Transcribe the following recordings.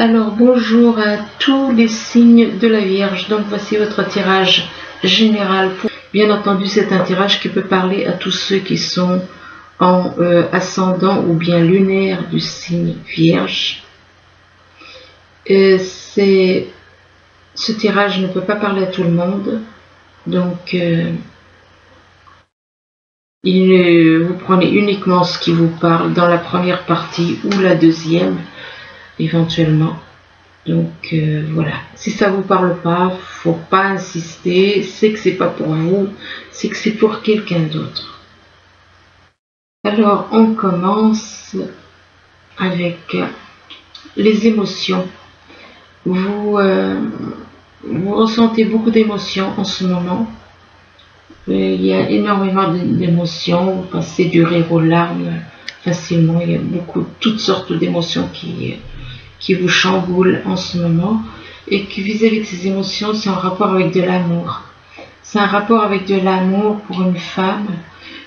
Alors bonjour à tous les signes de la Vierge. Donc voici votre tirage général. Bien entendu, c'est un tirage qui peut parler à tous ceux qui sont en ascendant ou bien lunaire du signe Vierge. Ce tirage ne peut pas parler à tout le monde. Donc vous prenez uniquement ce qui vous parle dans la première partie ou la deuxième éventuellement. Donc voilà, si ça vous parle pas, faut pas insister, c'est que c'est pas pour vous, c'est que c'est pour quelqu'un d'autre. Alors on commence avec les émotions. Vous ressentez beaucoup d'émotions en ce moment. Il y a énormément d'émotions, vous passez du rire aux larmes facilement, il y a toutes sortes d'émotions qui vous chamboulent en ce moment, et que vis-à-vis de ces émotions, c'est en rapport avec de l'amour. C'est un rapport avec de l'amour pour une femme,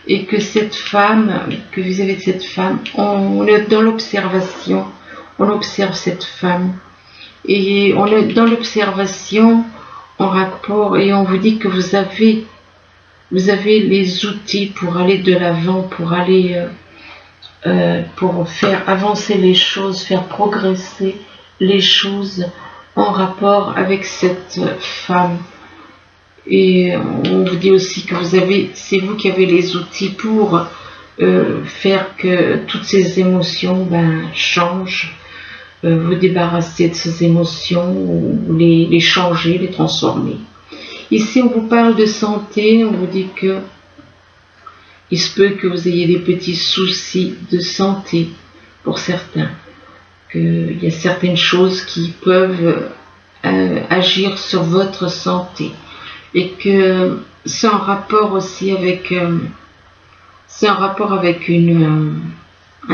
et que vis-à-vis de cette femme, on est dans l'observation, on observe cette femme, et on est dans l'observation en rapport, et on vous dit que vous avez les outils pour aller de l'avant, pour faire avancer les choses, faire progresser les choses en rapport avec cette femme. Et on vous dit aussi que c'est vous qui avez les outils pour faire que toutes ces émotions changent, vous débarrasser de ces émotions, ou les changer, les transformer. Ici on vous parle de santé, on vous dit que il se peut que vous ayez des petits soucis de santé pour certains, qu'il y a certaines choses qui peuvent agir sur votre santé, et que c'est en rapport aussi avec un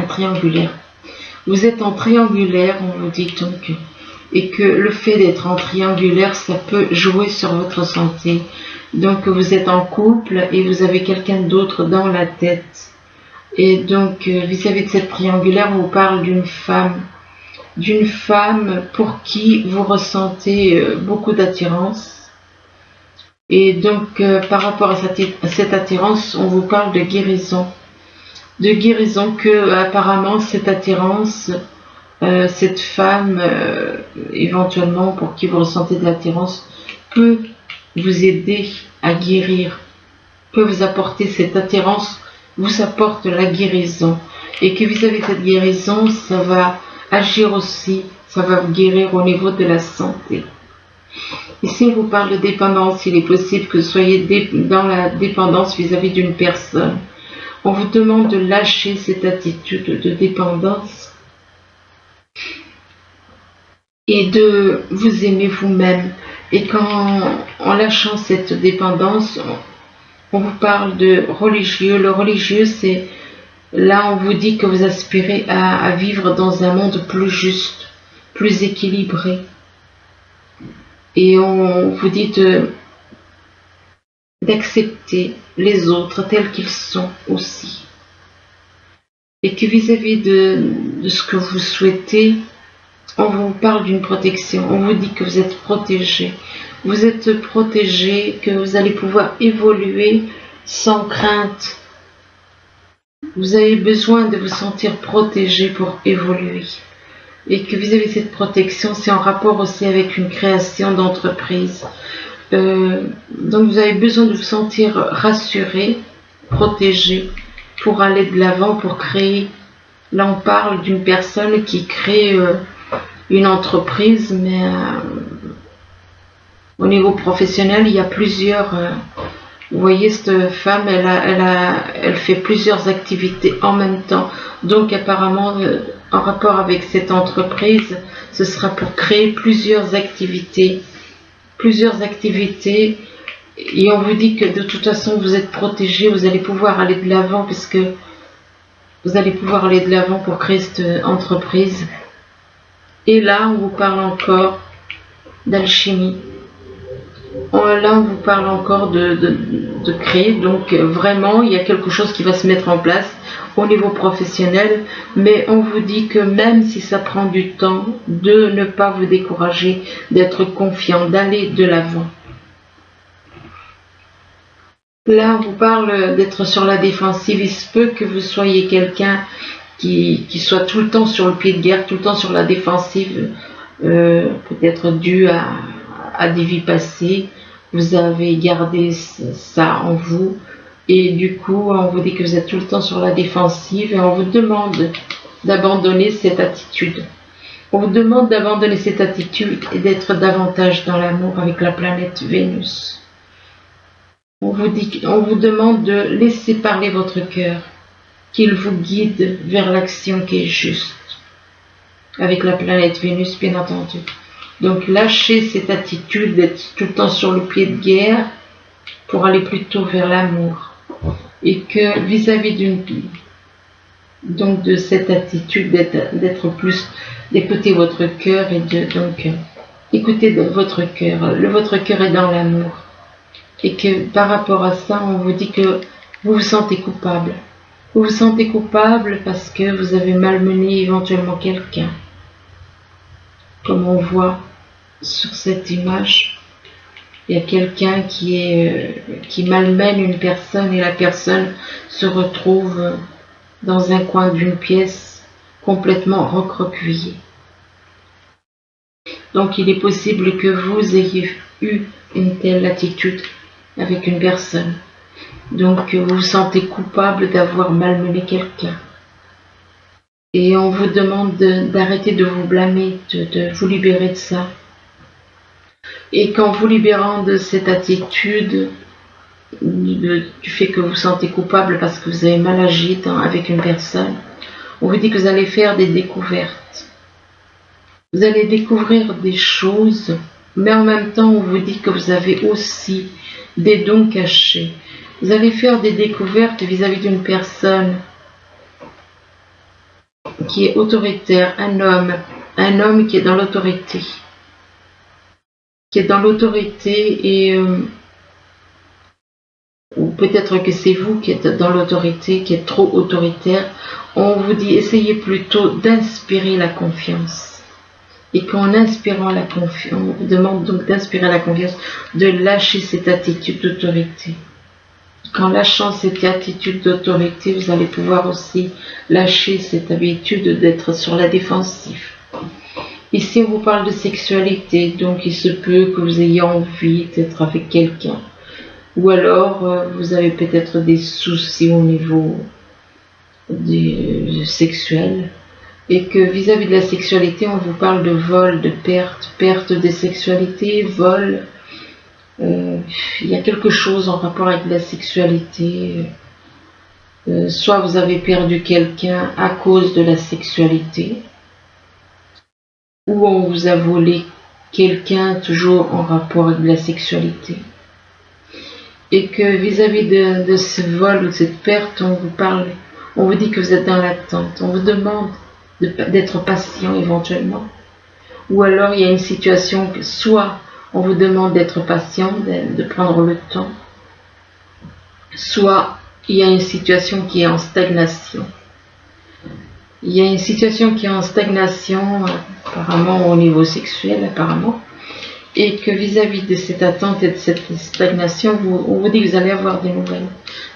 triangulaire. Vous êtes en triangulaire, on vous dit donc, et que le fait d'être en triangulaire, ça peut jouer sur votre santé. Donc vous êtes en couple et vous avez quelqu'un d'autre dans la tête. Et donc vis-à-vis de cette triangulaire, on vous parle d'une femme pour qui vous ressentez beaucoup d'attirance. Et donc par rapport à cette attirance, on vous parle de guérison. De guérison que apparemment cette attirance, cette femme éventuellement pour qui vous ressentez de l'attirance peut vous aider à guérir, peut vous apporter cette attirance, vous apporte la guérison, et que vis-à-vis de cette guérison, ça va agir aussi, ça va vous guérir au niveau de la santé. Ici on vous parle de dépendance. Il est possible que vous soyez dans la dépendance vis-à-vis d'une personne. On vous demande de lâcher cette attitude de dépendance et de vous aimer vous-même. Et en lâchant cette dépendance, on vous parle de religieux. Le religieux, c'est là on vous dit que vous aspirez à vivre dans un monde plus juste, plus équilibré. Et on vous dit d'accepter les autres tels qu'ils sont aussi. Et que vis-à-vis de ce que vous souhaitez, on vous parle d'une protection. On vous dit que vous êtes protégé. Vous êtes protégé, que vous allez pouvoir évoluer sans crainte. Vous avez besoin de vous sentir protégé pour évoluer. Et que vis-à-vis de cette protection, c'est en rapport aussi avec une création d'entreprise. Donc vous avez besoin de vous sentir rassuré, protégé, pour aller de l'avant, pour créer. Là on parle d'une personne qui crée une entreprise, mais au niveau professionnel, il y a plusieurs. Vous voyez, cette femme, elle fait plusieurs activités en même temps. Donc apparemment, en rapport avec cette entreprise, ce sera pour créer plusieurs activités. Et on vous dit que de toute façon, vous êtes protégé, vous allez pouvoir aller de l'avant, puisque vous allez pouvoir aller de l'avant pour créer cette entreprise. Et là, on vous parle encore d'alchimie. Là, on vous parle encore de créer, donc vraiment, il y a quelque chose qui va se mettre en place au niveau professionnel, mais on vous dit que même si ça prend du temps, de ne pas vous décourager, d'être confiant, d'aller de l'avant. Là, on vous parle d'être sur la défensive. Il se peut que vous soyez quelqu'un qui soit tout le temps sur le pied de guerre, tout le temps sur la défensive, peut-être dû à des vies passées. Vous avez gardé ça en vous et du coup, on vous dit que vous êtes tout le temps sur la défensive et on vous demande d'abandonner cette attitude. On vous demande d'abandonner cette attitude et d'être davantage dans l'amour avec la planète Vénus. On vous demande de laisser parler votre cœur, qu'il vous guide vers l'action qui est juste, avec la planète Vénus bien entendu. Donc lâchez cette attitude d'être tout le temps sur le pied de guerre pour aller plutôt vers l'amour. Et que vis-à-vis donc de cette attitude d'être plus, d'écouter votre cœur et écouter votre cœur. Votre cœur est dans l'amour. Et que par rapport à ça, on vous dit que vous vous sentez coupable. Vous vous sentez coupable parce que vous avez malmené éventuellement quelqu'un. Comme on voit sur cette image, il y a quelqu'un qui malmène une personne et la personne se retrouve dans un coin d'une pièce complètement recroquevillée. Donc il est possible que vous ayez eu une telle attitude avec une personne. Donc vous vous sentez coupable d'avoir malmené quelqu'un. Et on vous demande d'arrêter de vous blâmer, de vous libérer de ça. Et qu'en vous libérant de cette attitude, du fait que vous vous sentez coupable parce que vous avez mal agi avec une personne, on vous dit que vous allez faire des découvertes. Vous allez découvrir des choses, mais en même temps on vous dit que vous avez aussi des dons cachés. Vous allez faire des découvertes vis-à-vis d'une personne qui est autoritaire, un homme qui est dans l'autorité. Qui est dans l'autorité et ou peut-être que c'est vous qui êtes dans l'autorité, qui êtes trop autoritaire. On vous dit essayez plutôt d'inspirer la confiance. Et qu'en inspirant la confiance, on vous demande donc d'inspirer la confiance, de lâcher cette attitude d'autorité. Qu'en lâchant cette attitude d'autorité, vous allez pouvoir aussi lâcher cette habitude d'être sur la défensive. Ici, on vous parle de sexualité, donc il se peut que vous ayez envie d'être avec quelqu'un. Ou alors, vous avez peut-être des soucis au niveau sexuel. Et que vis-à-vis de la sexualité, on vous parle de vol, de perte de sexualité, vol. Il y a quelque chose en rapport avec la sexualité. Soit vous avez perdu quelqu'un à cause de la sexualité, ou on vous a volé quelqu'un toujours en rapport avec la sexualité. Et que vis-à-vis de ce vol ou de cette perte, on vous dit que vous êtes dans l'attente. On vous demande d'être patient éventuellement. Ou alors il y a une situation que soit on vous demande d'être patient, de prendre le temps, soit il y a une situation qui est en stagnation. Il y a une situation qui est en stagnation, apparemment au niveau sexuel, apparemment, et que vis-à-vis de cette attente et de cette stagnation, on vous dit que vous allez avoir des nouvelles.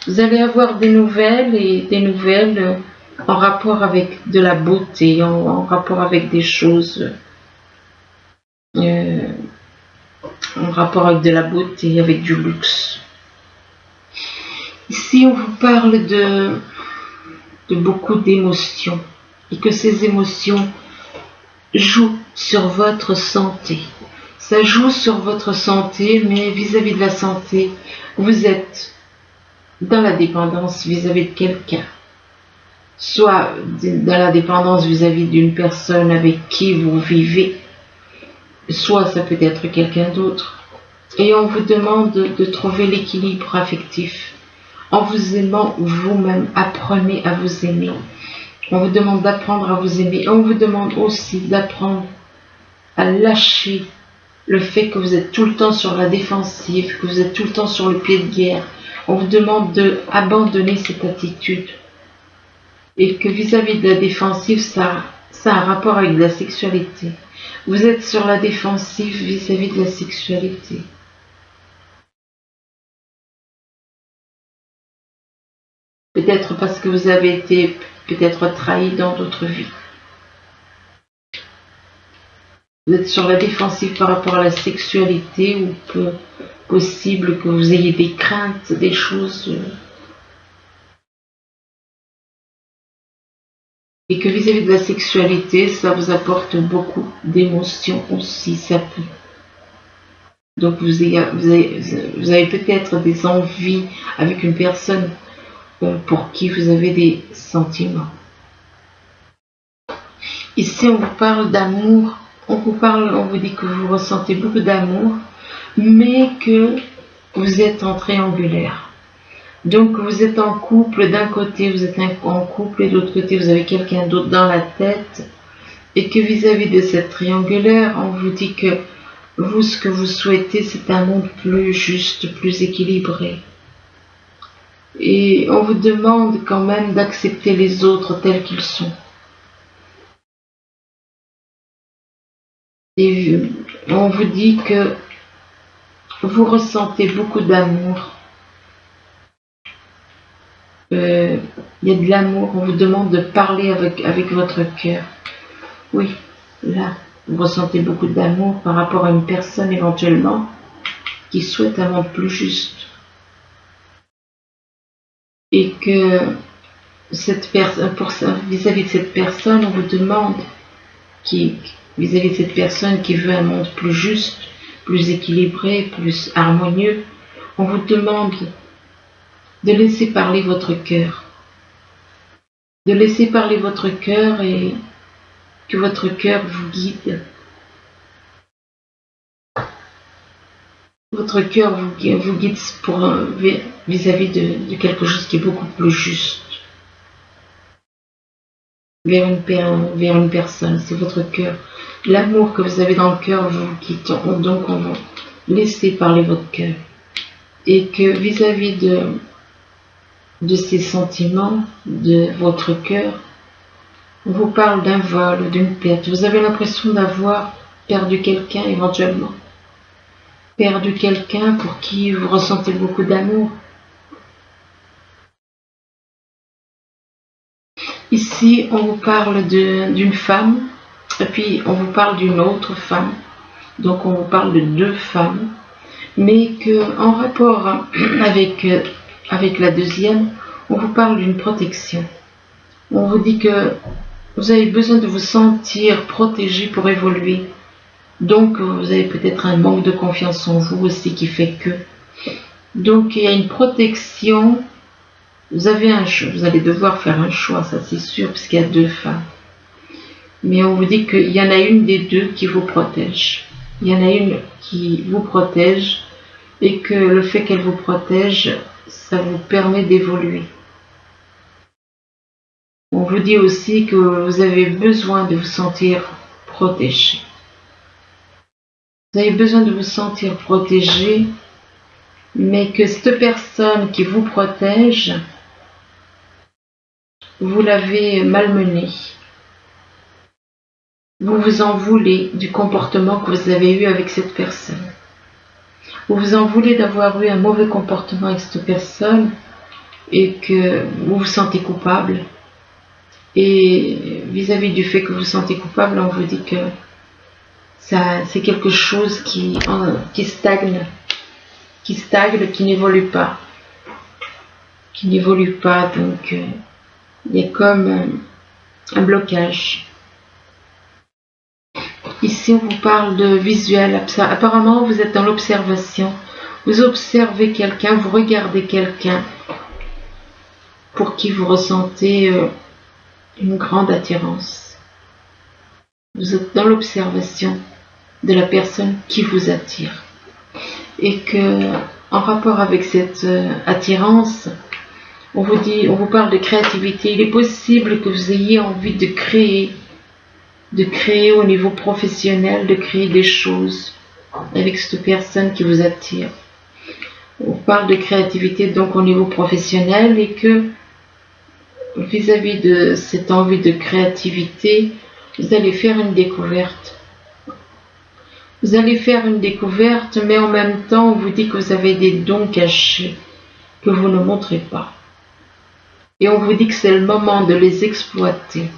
Vous allez avoir des nouvelles et des nouvelles en rapport avec de la beauté, en rapport avec des choses, en rapport avec de la beauté, avec du luxe. Ici, on vous parle de beaucoup d'émotions et que ces émotions jouent sur votre santé. Ça joue sur votre santé, mais vis-à-vis de la santé, vous êtes dans la dépendance vis-à-vis de quelqu'un. Soit dans la dépendance vis-à-vis d'une personne avec qui vous vivez, soit ça peut être quelqu'un d'autre. Et on vous demande de trouver l'équilibre affectif. En vous aimant vous-même, apprenez à vous aimer. On vous demande d'apprendre à vous aimer. On vous demande aussi d'apprendre à lâcher le fait que vous êtes tout le temps sur la défensive, que vous êtes tout le temps sur le pied de guerre. On vous demande d'abandonner cette attitude. Et que vis-à-vis de la défensive, ça a un rapport avec la sexualité. Vous êtes sur la défensive vis-à-vis de la sexualité. Peut-être parce que vous avez été peut-être trahi dans d'autres vies. Vous êtes sur la défensive par rapport à la sexualité ou possible que vous ayez des craintes, des choses. Et que vis-à-vis de la sexualité, ça vous apporte beaucoup d'émotions aussi, ça peut. Donc vous avez peut-être des envies avec une personne pour qui vous avez des sentiments. Ici, on vous parle d'amour, on vous dit que vous ressentez beaucoup d'amour, mais que vous êtes en triangulaire. Donc vous êtes en couple, d'un côté vous êtes en couple et de l'autre côté vous avez quelqu'un d'autre dans la tête, et que vis-à-vis de cette triangulaire, on vous dit que vous, ce que vous souhaitez, c'est un monde plus juste, plus équilibré. Et on vous demande quand même d'accepter les autres tels qu'ils sont. Et on vous dit que vous ressentez beaucoup d'amour. Il y a de l'amour, on vous demande de parler avec votre cœur. Oui, là, vous ressentez beaucoup d'amour par rapport à une personne éventuellement qui souhaite un monde plus juste. Et que vis-à-vis de cette personne, on vous demande vis-à-vis de cette personne qui veut un monde plus juste, plus équilibré, plus harmonieux, on vous demande de laisser parler votre cœur. De laisser parler votre cœur et que votre cœur vous guide. Votre cœur vous guide vis-à-vis de quelque chose qui est beaucoup plus juste. Vers une personne, c'est votre cœur. L'amour que vous avez dans le cœur vous guide. Donc on va laisser parler votre cœur. Et que vis-à-vis de ces sentiments, de votre cœur, on vous parle d'un vol, d'une perte. Vous avez l'impression d'avoir perdu quelqu'un éventuellement. Perdu quelqu'un pour qui vous ressentez beaucoup d'amour. Ici, on vous parle d'une femme, et puis on vous parle d'une autre femme. Donc on vous parle de deux femmes, mais qu'en rapport avec la deuxième, on vous parle d'une protection. On vous dit que vous avez besoin de vous sentir protégé pour évoluer. Donc vous avez peut-être un manque de confiance en vous aussi qui fait que. Donc il y a une protection. Vous allez devoir faire un choix, ça c'est sûr, puisqu'il y a deux femmes. Mais on vous dit qu'il y en a une des deux qui vous protège. Il y en a une qui vous protège et que le fait qu'elle vous protège, ça vous permet d'évoluer. On vous dit aussi que vous avez besoin de vous sentir protégé. Vous avez besoin de vous sentir protégé, mais que cette personne qui vous protège, vous l'avez malmenée. Vous vous en voulez du comportement que vous avez eu avec cette personne. Vous vous en voulez d'avoir eu un mauvais comportement avec cette personne et que vous vous sentez coupable. Et vis-à-vis du fait que vous vous sentez coupable, on vous dit que c'est quelque chose qui stagne, qui n'évolue pas. Donc il y a comme un blocage. Ici, on vous parle de visuel. Apparemment, vous êtes dans l'observation. Vous observez quelqu'un, vous regardez quelqu'un pour qui vous ressentez une grande attirance. Vous êtes dans l'observation de la personne qui vous attire. Et que, en rapport avec cette attirance, on vous parle de créativité. Il est possible que vous ayez envie de créer au niveau professionnel, de créer des choses, avec cette personne qui vous attire. On parle de créativité donc au niveau professionnel et que vis-à-vis de cette envie de créativité, vous allez faire une découverte. Vous allez faire une découverte, mais en même temps, on vous dit que vous avez des dons cachés que vous ne montrez pas. Et on vous dit que c'est le moment de les exploiter.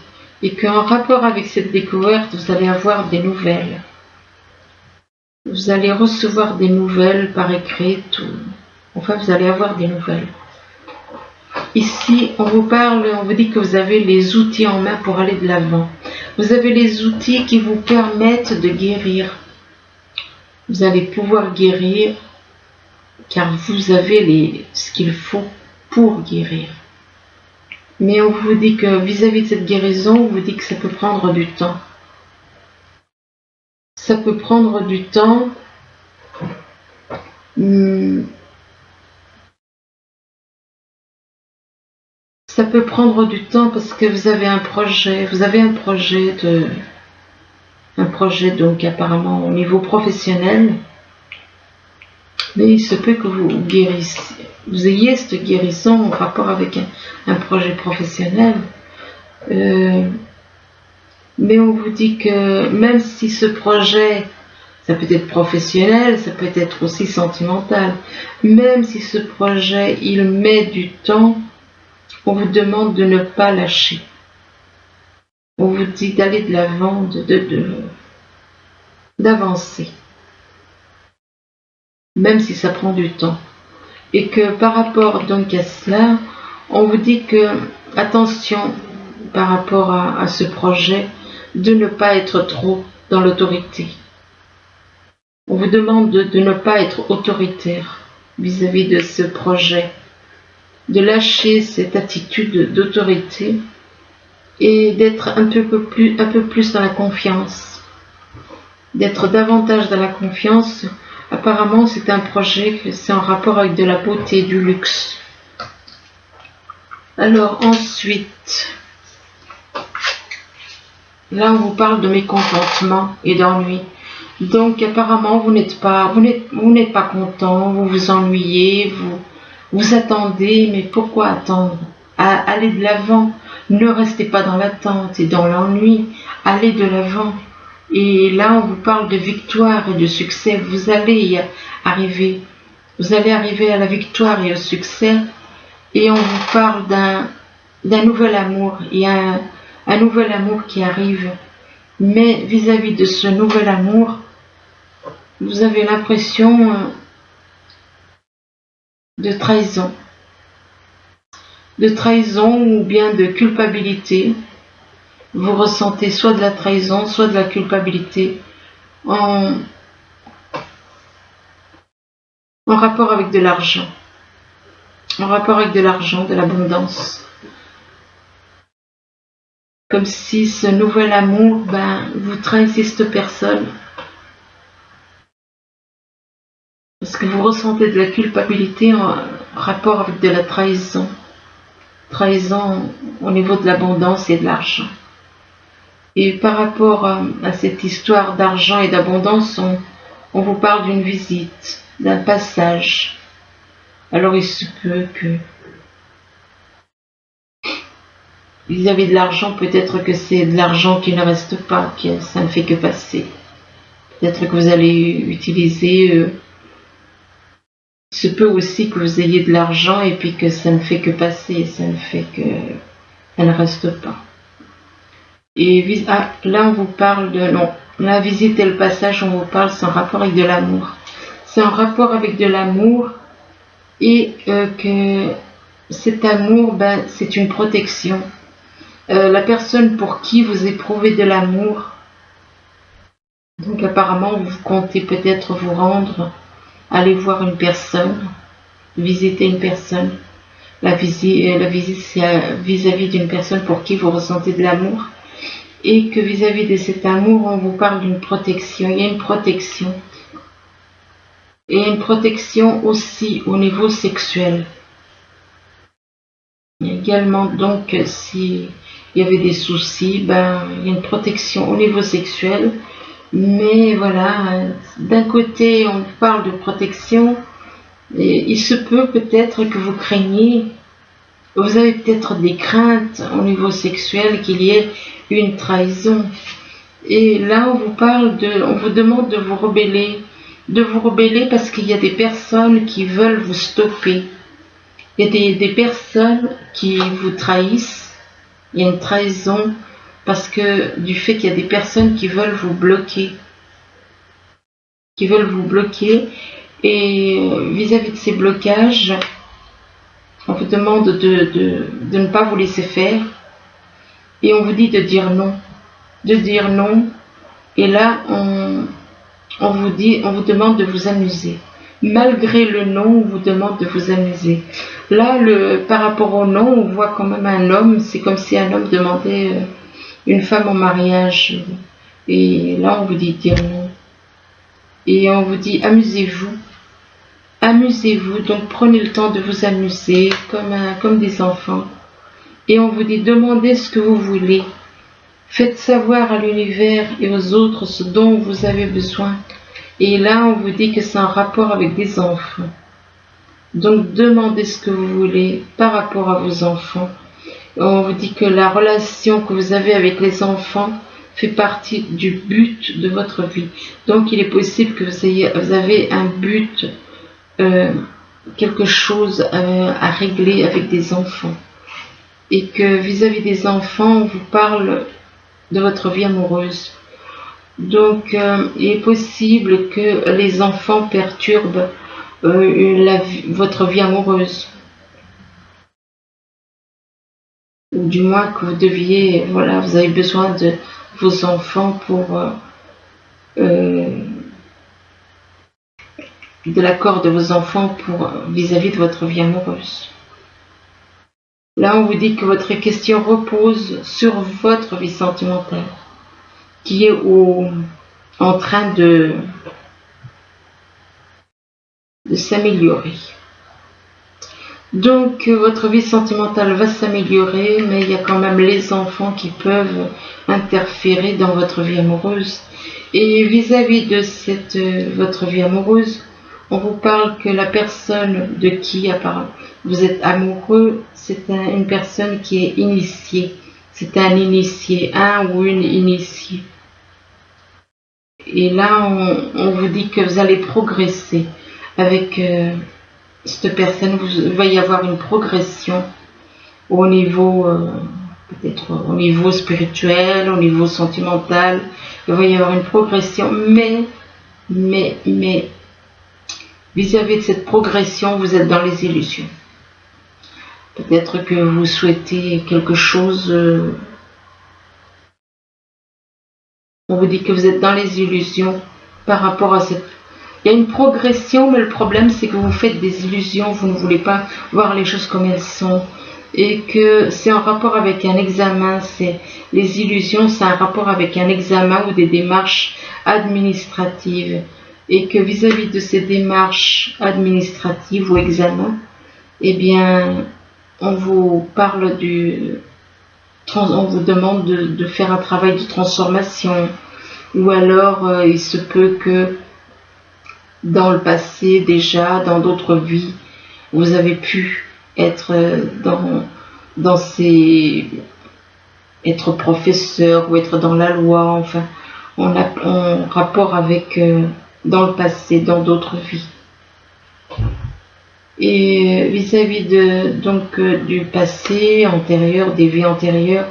Et qu'en rapport avec cette découverte, vous allez avoir des nouvelles. Vous allez recevoir des nouvelles par écrit, tout. Enfin, vous allez avoir des nouvelles. Ici, on vous parle, on vous dit que vous avez les outils en main pour aller de l'avant. Vous avez les outils qui vous permettent de guérir. Vous allez pouvoir guérir car vous avez ce qu'il faut pour guérir. Mais on vous dit que vis-à-vis de cette guérison, on vous dit que ça peut prendre du temps. Ça peut prendre du temps. Ça peut prendre du temps parce que vous avez un projet. Vous avez un projet donc apparemment au niveau professionnel. Mais il se peut que vous guérissiez. Vous ayez cette guérison en rapport avec un projet professionnel. Mais on vous dit que même si ce projet, ça peut être professionnel, ça peut être aussi sentimental, même si ce projet, il met du temps, on vous demande de ne pas lâcher. On vous dit d'aller de l'avant, d'avancer. Même si ça prend du temps. Et que par rapport donc à cela, on vous dit que, attention, par rapport à ce projet, de ne pas être trop dans l'autorité. On vous demande de ne pas être autoritaire vis-à-vis de ce projet, de lâcher cette attitude d'autorité et d'être un peu plus dans la confiance, d'être davantage dans la confiance. Apparemment, c'est un projet que c'est en rapport avec de la beauté, du luxe. Alors ensuite, là on vous parle de mécontentement et d'ennui. Donc apparemment vous n'êtes pas content, vous vous ennuyez, vous attendez, mais pourquoi attendre? Allez de l'avant, ne restez pas dans l'attente et dans l'ennui, allez de l'avant. Et là, on vous parle de victoire et de succès. Vous allez arriver à la victoire et au succès. Et on vous parle d'un nouvel amour. Il y a un nouvel amour qui arrive. Mais vis-à-vis de ce nouvel amour, vous avez l'impression de trahison. De trahison ou bien de culpabilité. Vous ressentez soit de la trahison, soit de la culpabilité en rapport avec de l'argent. En rapport avec de l'argent, de l'abondance. Comme si ce nouvel amour, vous trahissez cette personne. Parce que vous ressentez de la culpabilité en rapport avec de la trahison. Trahison au niveau de l'abondance et de l'argent. Et par rapport à cette histoire d'argent et d'abondance, on vous parle d'une visite, d'un passage. Alors il se peut que vis-à-vis de l'argent, peut-être que c'est de l'argent qui ne reste pas, que ça ne fait que passer. Peut-être que vous allez utiliser... il se peut aussi que vous ayez de l'argent et puis que ça ne fait que passer, ça ne reste pas. Et là, on vous parle de... Non, la visite et le passage, on vous parle, c'est en rapport avec de l'amour. C'est en rapport avec de l'amour et que cet amour, c'est une protection. La personne pour qui vous éprouvez de l'amour, donc apparemment, vous comptez peut-être vous rendre, aller voir une personne, visiter une personne. La visite, c'est vis-à-vis d'une personne pour qui vous ressentez de l'amour. Et que vis-à-vis de cet amour, on vous parle d'une protection. Il y a une protection. Et une protection aussi au niveau sexuel. Il y a également, donc, s'il y avait des soucis, il y a une protection au niveau sexuel. Mais voilà, d'un côté on parle de protection, et il se peut peut-être que vous craignez, vous avez peut-être des craintes au niveau sexuel qu'il y ait une trahison. Et là on vous parle on vous demande de vous rebeller parce qu'il y a des personnes qui veulent vous stopper. Il y a des personnes qui vous trahissent, il y a une trahison parce que du fait qu'il y a des personnes qui veulent vous bloquer. Et vis-à-vis de ces blocages, on vous demande de ne pas vous laisser faire et on vous dit de dire non. Et là on vous demande de vous amuser. Malgré le non, on vous demande de vous amuser. Là, par rapport au non, on voit quand même un homme, c'est comme si un homme demandait une femme en mariage. Et là, on vous dit de dire non. Et on vous dit amusez-vous. Amusez-vous, donc prenez le temps de vous amuser comme des enfants. Et on vous dit demandez ce que vous voulez. Faites savoir à l'univers et aux autres ce dont vous avez besoin. Et là, on vous dit que c'est en rapport avec des enfants. Donc, demandez ce que vous voulez par rapport à vos enfants. On vous dit que la relation que vous avez avec les enfants fait partie du but de votre vie. Donc, il est possible que vous avez un but, quelque chose à régler avec des enfants. Et que vis-à-vis des enfants, on vous parle de votre vie amoureuse. Donc, il est possible que les enfants perturbent votre vie amoureuse. Ou du moins que vous deviez, voilà, vous avez besoin de vos enfants pour de l'accord de vos enfants pour vis-à-vis de votre vie amoureuse. Là, on vous dit que votre question repose sur votre vie sentimentale, qui est en train de s'améliorer. Donc, votre vie sentimentale va s'améliorer, mais il y a quand même les enfants qui peuvent interférer dans votre vie amoureuse. Et vis-à-vis de votre vie amoureuse, on vous parle que la personne de qui vous êtes amoureux, c'est une personne qui est initiée. C'est un initié, un ou une initiée. Et là, on vous dit que vous allez progresser avec cette personne. Il va y avoir une progression au niveau, peut-être au niveau spirituel, au niveau sentimental. Il va y avoir une progression, mais vis-à-vis de cette progression, vous êtes dans les illusions. Peut-être que vous souhaitez quelque chose. On vous dit que vous êtes dans les illusions par rapport à cette... Il y a une progression, mais le problème c'est que vous faites des illusions, vous ne voulez pas voir les choses comme elles sont. Et que c'est en rapport avec un examen, les illusions, c'est un rapport avec un examen ou des démarches administratives. Et que vis-à-vis de ces démarches administratives ou examens, eh bien, on vous parle on vous demande de faire un travail de transformation, ou alors il se peut que dans le passé déjà, dans d'autres vies, vous avez pu être être professeur ou être dans la loi, enfin, en rapport avec dans le passé, dans d'autres vies. Et vis-à-vis du passé antérieur, des vies antérieures,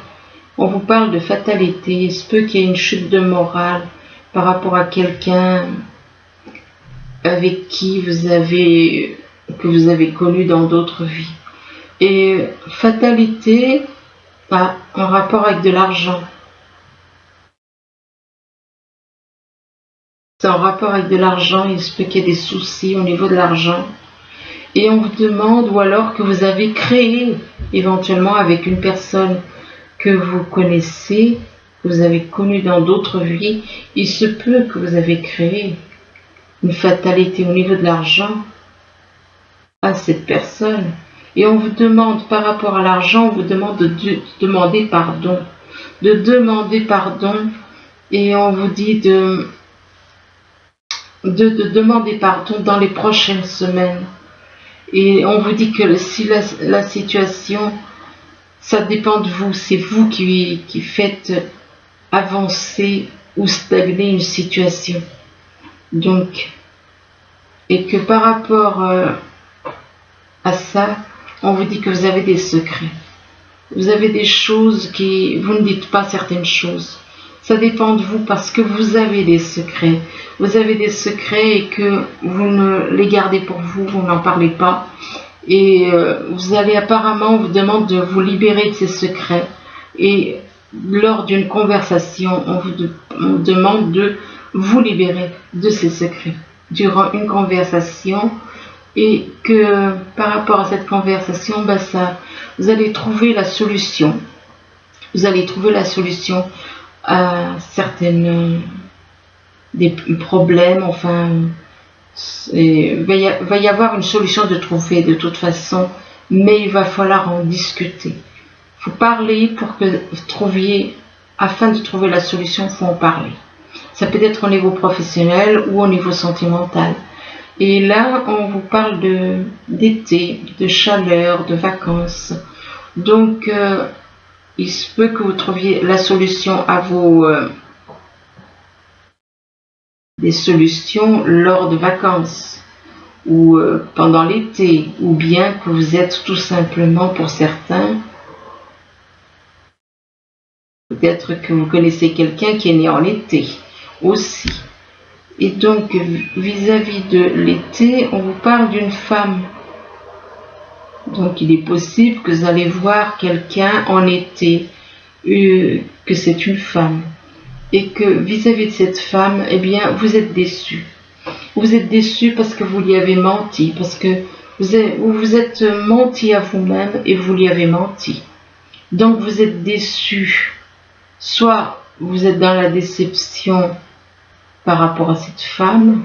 on vous parle de fatalité. Il se peut qu'il y ait une chute de morale par rapport à quelqu'un avec qui que vous avez connu dans d'autres vies. Et fatalité en rapport avec de l'argent. C'est en rapport avec de l'argent, il se peut qu'il y ait des soucis au niveau de l'argent. Et on vous demande, ou alors que vous avez créé éventuellement avec une personne que vous connaissez, que vous avez connue dans d'autres vies, il se peut que vous avez créé une fatalité au niveau de l'argent à cette personne. Et on vous demande, par rapport à l'argent, on vous demande de demander pardon. De demander pardon Et on vous dit de demander pardon dans les prochaines semaines. Et on vous dit que si la situation, ça dépend de vous, c'est vous qui faites avancer ou stagner une situation. Donc, et que par rapport à ça, on vous dit que vous avez des secrets. Vous avez des choses qui... Vous ne dites pas certaines choses. Ça dépend de vous parce que vous avez des secrets. Vous avez des secrets et que vous ne les gardez pour vous, vous n'en parlez pas. Et vous allez apparemment, on vous demande de vous libérer de ces secrets. Et lors d'une conversation, on vous demande de vous libérer de ces secrets durant une conversation. Et que par rapport à cette conversation, vous allez trouver la solution. Vous allez trouver la solution à des problèmes, enfin, il va y avoir une solution de trouver de toute façon, mais il va falloir en discuter. Il faut parler pour que vous trouviez, afin de trouver la solution, il faut en parler. Ça peut être au niveau professionnel ou au niveau sentimental. Et là, on vous parle d'été, de chaleur, de vacances. Donc, il se peut que vous trouviez la solution à des solutions lors de vacances ou pendant l'été, ou bien que vous êtes tout simplement, pour certains, peut-être que vous connaissez quelqu'un qui est né en été aussi. Et donc, vis-à-vis de l'été, on vous parle d'une femme. Donc, il est possible que vous allez voir quelqu'un en été, que c'est une femme. Et que vis-à-vis de cette femme, eh bien, vous êtes déçu. Vous êtes déçu parce que vous lui avez menti, parce que vous êtes menti à vous-même et vous lui avez menti. Donc, vous êtes déçu. Soit vous êtes dans la déception par rapport à cette femme,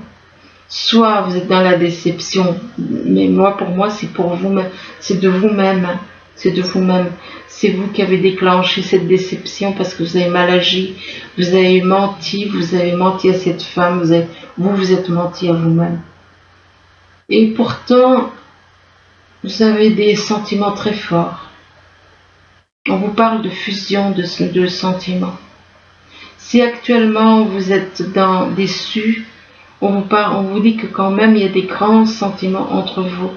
soit vous êtes dans la déception, mais pour moi c'est pour vous-même, c'est de vous-même, c'est vous qui avez déclenché cette déception parce que vous avez mal agi, vous avez menti à cette femme, vous êtes menti à vous-même. Et pourtant, vous avez des sentiments très forts. On vous parle de fusion de sentiments. Si actuellement vous êtes déçu, on vous dit que quand même il y a des grands sentiments entre vous.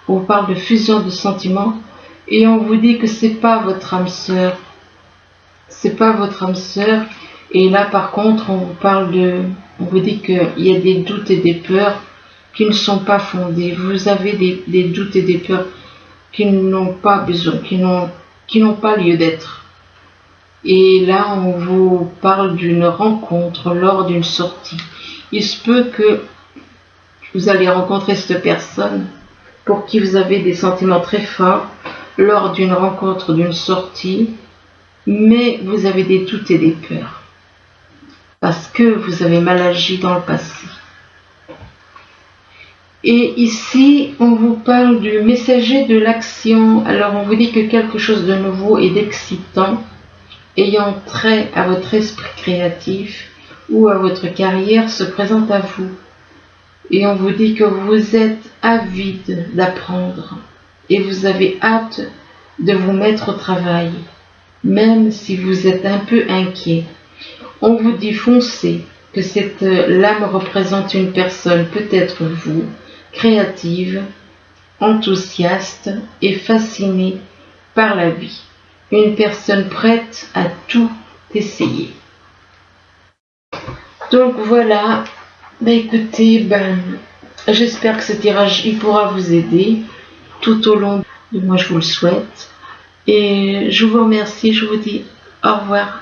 On vous parle de fusion de sentiments et on vous dit que c'est pas votre âme sœur. C'est pas votre âme sœur. Et là par contre on vous dit qu'il y a des doutes et des peurs qui ne sont pas fondés. Vous avez des doutes et des peurs qui n'ont pas besoin, qui n'ont pas lieu d'être. Et là, on vous parle d'une rencontre lors d'une sortie. Il se peut que vous allez rencontrer cette personne pour qui vous avez des sentiments très forts lors d'une rencontre, d'une sortie, mais vous avez des doutes et des peurs parce que vous avez mal agi dans le passé. Et ici, on vous parle du messager de l'action. Alors, on vous dit que quelque chose de nouveau et d'excitant, ayant trait à votre esprit créatif ou à votre carrière, se présente à vous. Et on vous dit que vous êtes avide d'apprendre et vous avez hâte de vous mettre au travail, même si vous êtes un peu inquiet. On vous dit foncez, que cette lame représente une personne, peut-être vous, créative, enthousiaste et fascinée par la vie. Une personne prête à tout essayer. Donc voilà, écoutez, j'espère que ce tirage il pourra vous aider tout au long de moi, je vous le souhaite. Et je vous remercie, je vous dis au revoir.